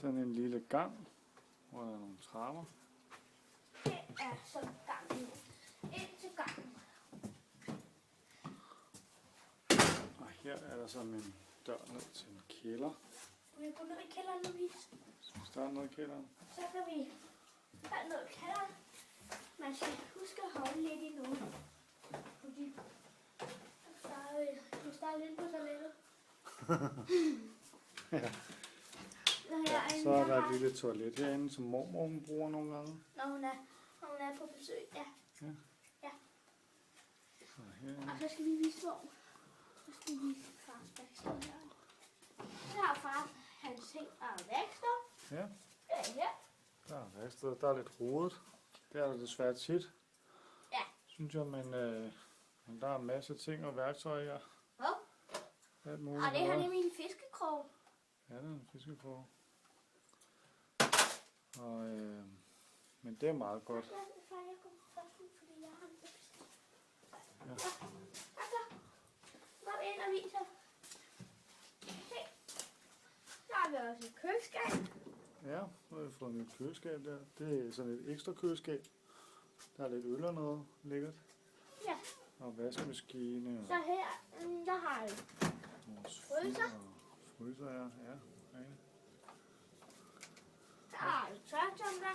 sådan en lille gang, hvor der er nogle trapper. Det er så gangen. Ind til gangen. Og her er der sådan en dør ned til en kælder. Skal vi gå ned i kælderen, Louise? Skal vi starte ned i kælderen? Så kan vi starte ned i kælderen. Man skal huske at holde lidt i noget. Fordi vi starter lidt på toilettet. Ja. Så er der et lille toilet herinde, som mormor bruger nogle gange. Når hun er på besøg, ja. Ja. Så herinde. Og så skal vi vise hvor. Så skal vi vise fars værksted her. Så har far hans ting og værksted. Ja, Det er her. der er værksted. Der er lidt rodet. Det er der desværre tit. Ja. Synes jeg, men der er en masse ting og værktøj her. Hvor? Alt muligt. Og det her er min fiskekrog. Ja, det er en fiskekrog. Og, men det er meget godt. Ja, far, jeg går først ud, fordi jeg har en økse. Ja. Så. Kom ind og vis os. Se. Så har vi også et køleskab. Ja, nu har vi fået et nyt køleskab der. Det er sådan et ekstra køleskab. Der er lidt øl og noget lækkert. Ja. Og vaskemaskine. Så her, der har vi Vores fryser. Fryser, ja. Ja, rigtigt. Der har vi tørretumbler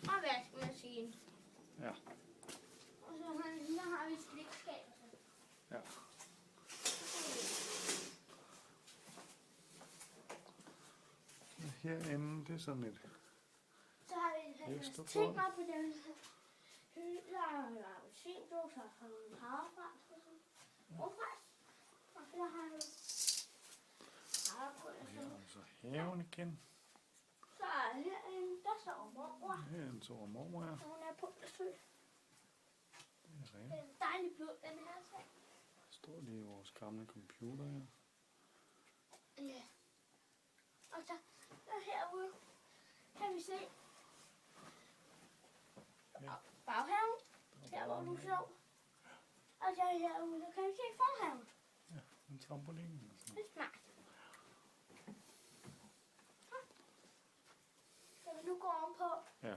og vaskemaskine. Ja. Og så har vi et slikskab. Ja. Herinde, det er sådan et... Så har vi Ekstra ting bord. op på den hylde. Der er appelsindjuice og nogle havrefrans og sådan. Rugfrans. Og så har vi havregrød og Her sådan. er så haven igen. Så er herinde, der står mormor. Herinde så mormor, ja. Og hun er på besøg. Det er Det rent. er en dejlig blod, den her sag. Der står lige vores gamle computer her. Ja. Og så herude kan vi se Ja. baghaven, her hvor du så. Og så herude, der kan vi se forhaven. Ja, en trampolin. Altså. Det er smart. Så vi nu går ovenpå. Ja.